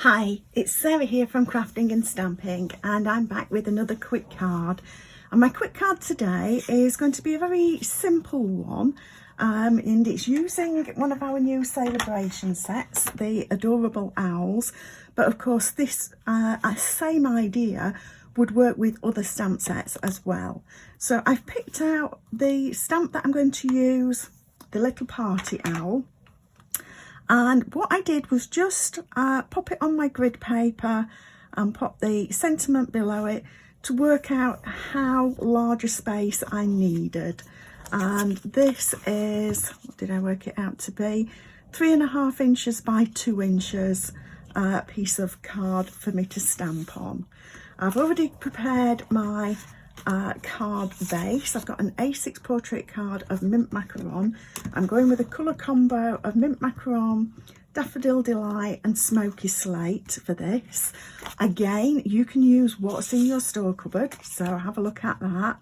Hi, it's Sarah here from Crafting and Stamping, and I'm back with another quick card. And my quick card today is going to be a very simple one, and it's using one of our new celebration sets, the Adorable Owls. But of course this same idea would work with other stamp sets as well. So I've picked out the stamp that I'm going to use, the little party owl. And what I did was just pop it on my grid paper and pop the sentiment below it to work out how large a space I needed. And this is, what did I work it out to be? 3.5 inches by 2 inches piece of card for me to stamp on. I've already prepared my card base. I've got an A6 portrait card of Mint Macaron. I'm going with a colour combo of Mint Macaron, Daffodil Delight and Smoky Slate for this. Again, you can use what's in your store cupboard, so have a look at that.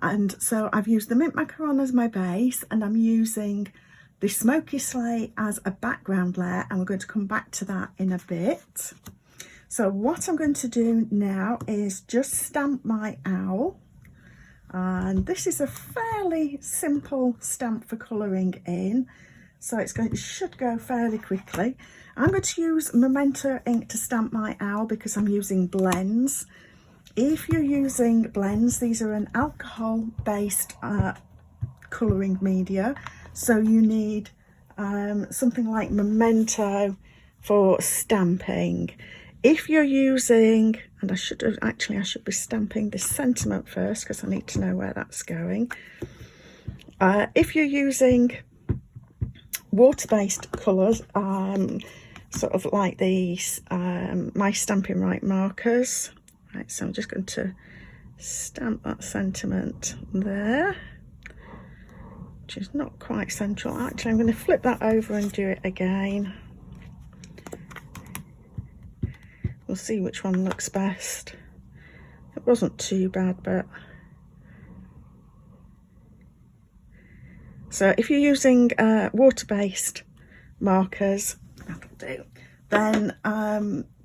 And so I've used the Mint Macaron as my base, and I'm using the Smoky Slate as a background layer, and we're going to come back to that in a bit. So what I'm going to do now is just stamp my owl, and this is a fairly simple stamp for colouring in, so it should go fairly quickly. I'm going to use Memento ink to stamp my owl because I'm using blends. If you're using blends, these are an alcohol based colouring media, so you need something like Memento for stamping. If you're using, and I should be stamping this sentiment first because I need to know where that's going. If you're using water-based colours, sort of like these, my Stampin' Right markers. Right, so I'm just going to stamp that sentiment there, which is not quite central. Actually, I'm going to flip that over and do it again. We'll see which one looks best. It wasn't too bad, but so if you're using water-based markers, that'll do, then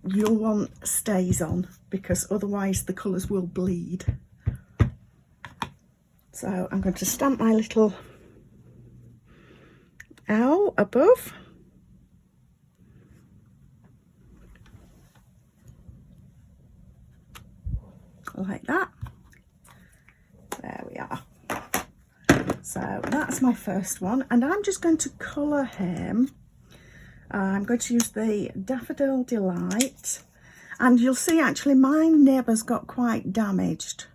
you'll want stays on because otherwise the colours will bleed. So I'm going to stamp my little owl above. Like that. There we are. So that's my first one, and I'm just going to colour him. I'm going to use the Daffodil Delight, and you'll see actually my nib has got quite damaged,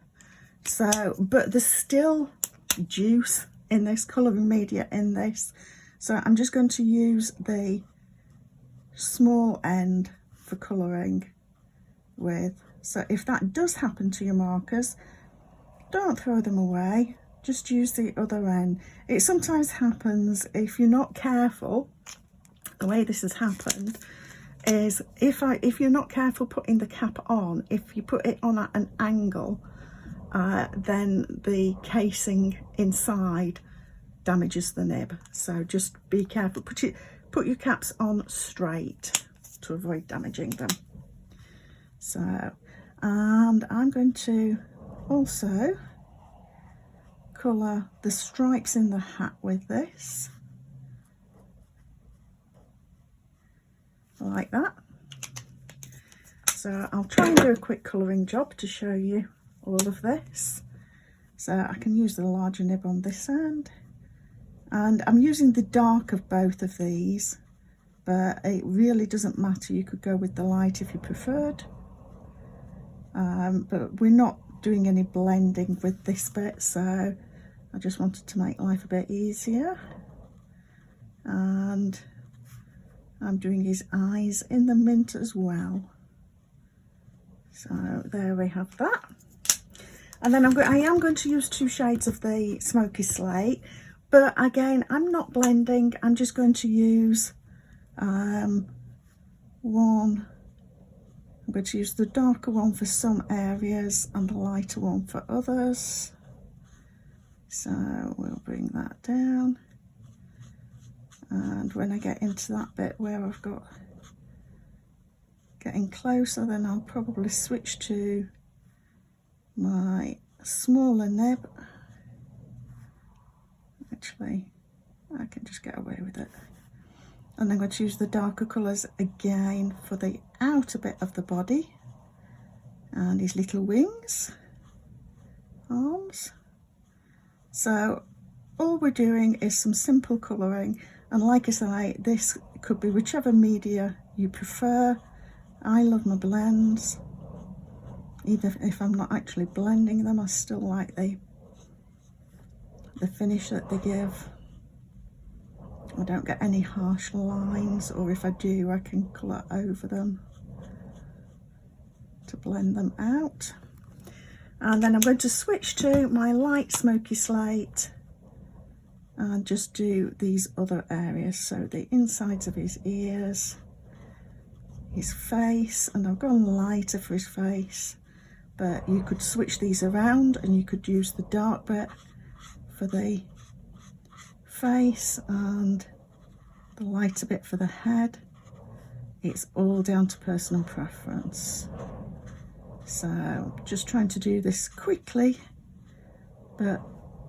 so but there's still juice in this colouring media in this, so I'm just going to use the small end for colouring with. So if that does happen to your markers, don't throw them away, just use the other end. It sometimes happens if you're not careful. The way this has happened is if you're not careful putting the cap on, if you put it on at an angle, then the casing inside damages the nib. So just be careful, put your caps on straight to avoid damaging them. So, and I'm going to also colour the stripes in the hat with this, like that. So I'll try and do a quick colouring job to show you all of this. So I can use the larger nib on this end, and I'm using the dark of both of these, but it really doesn't matter. You could go with the light if you preferred. But we're not doing any blending with this bit, so I just wanted to make life a bit easier. And I'm doing his eyes in the mint as well. So there we have that. And then I am going to use 2 shades of the Smoky Slate, but again, I'm not blending. I'm just going to use one. I'm going to use the darker one for some areas and the lighter one for others. So we'll bring that down. And when I get into that bit where I've got getting closer, then I'll probably switch to my smaller nib. Actually, I can just get away with it. And I'm going to use the darker colours again for the outer bit of the body and his little wings, arms. So all we're doing is some simple colouring, and like I say, this could be whichever media you prefer. I love my blends. Even if I'm not actually blending them, I still like the finish that they give. I don't get any harsh lines, or if I do, I can colour over them to blend them out. And then I'm going to switch to my light Smoky Slate and just do these other areas. So the insides of his ears, his face, and I've gone lighter for his face, but you could switch these around and you could use the dark bit for the face and the lighter bit for the head. It's all down to personal preference. So just trying to do this quickly, but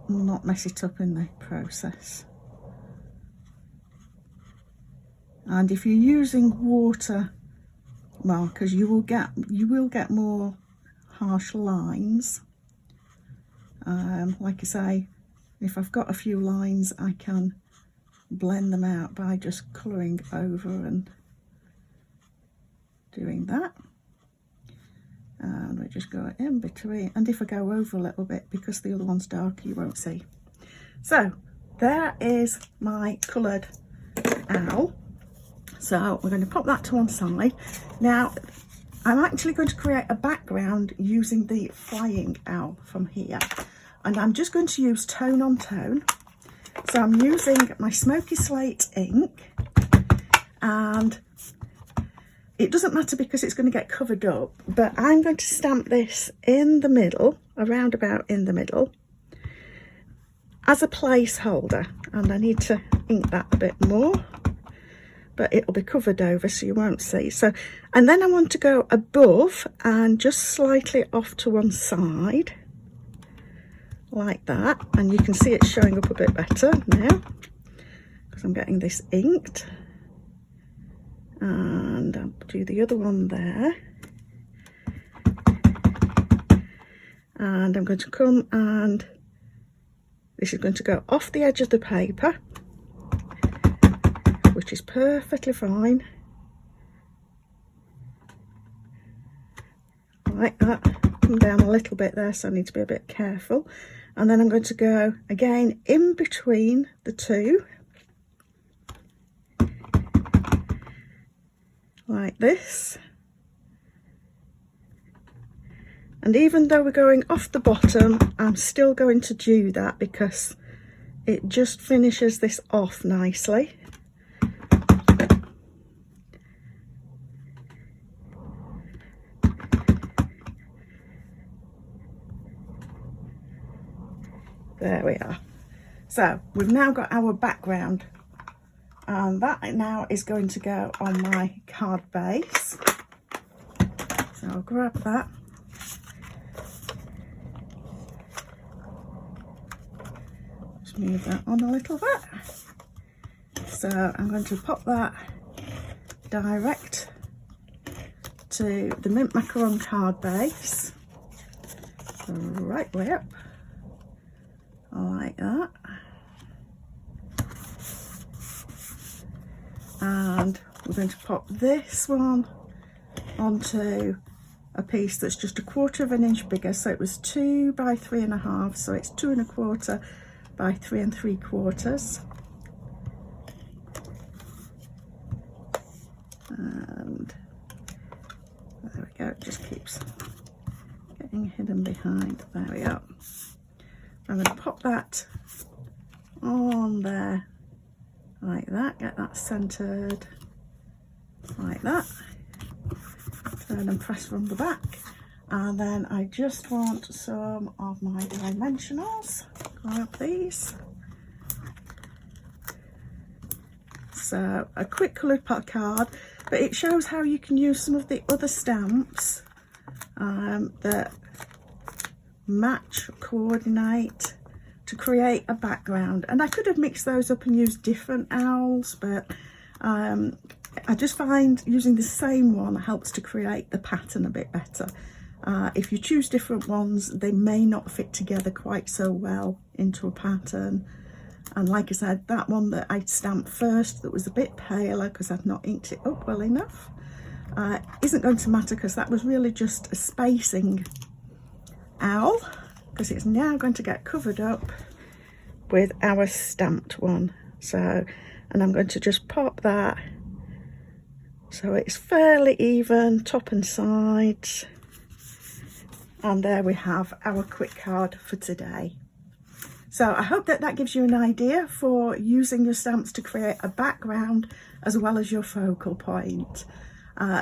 not mess it up in the process. And if you're using water markers, you will get more harsh lines. Like I say, if I've got a few lines, I can blend them out by just colouring over and doing that. And we just go in between, and if I go over a little bit, because the other one's darker, you won't see. So there is my coloured owl. So we're going to pop that to one side. Now I'm actually going to create a background using the flying owl from here, and I'm just going to use tone on tone. So I'm using my Smoky Slate ink, and it doesn't matter because it's going to get covered up, but I'm going to stamp this in the middle, around about in the middle, as a placeholder. And I need to ink that a bit more, but it'll be covered over so you won't see. So, and then I want to go above and just slightly off to one side, like that. And you can see it's showing up a bit better now because I'm getting this inked. And I'll do the other one there, and I'm going to come, and this is going to go off the edge of the paper, which is perfectly fine, like that. Come down a little bit there, so I need to be a bit careful. And then I'm going to go again in between the two, like this. And even though we're going off the bottom, I'm still going to do that because it just finishes this off nicely. There we are. So we've now got our background, and that now is going to go on my card base. So I'll grab that. Just move that on a little bit. So I'm going to pop that direct to the mint macaron card base, right way up, like that. And we're going to pop this one onto a piece that's just 1/4 of an inch bigger. So it was 2 by 3.5, so it's 2 1/4 by 3 3/4. And there we go, it just keeps getting hidden behind. There we go. I'm going to pop that on there like that, get that centered like that, turn and press from the back. And then I just want some of my dimensionals, grab these, So a quick coloured card, but it shows how you can use some of the other stamps that match, coordinate to create a background. And I could have mixed those up and used different owls, but I just find using the same one helps to create the pattern a bit better. If you choose different ones, they may not fit together quite so well into a pattern. And like I said, that one that I stamped first that was a bit paler because I've not inked it up well enough isn't going to matter, because that was really just a spacing owl, because it's now going to get covered up with our stamped one. So, and I'm going to just pop that so it's fairly even top and sides. And there we have our quick card for today. So I hope that that gives you an idea for using your stamps to create a background as well as your focal point.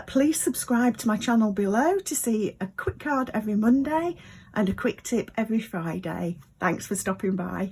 Please subscribe to my channel below to see a quick card every Monday and a quick tip every Friday. Thanks for stopping by.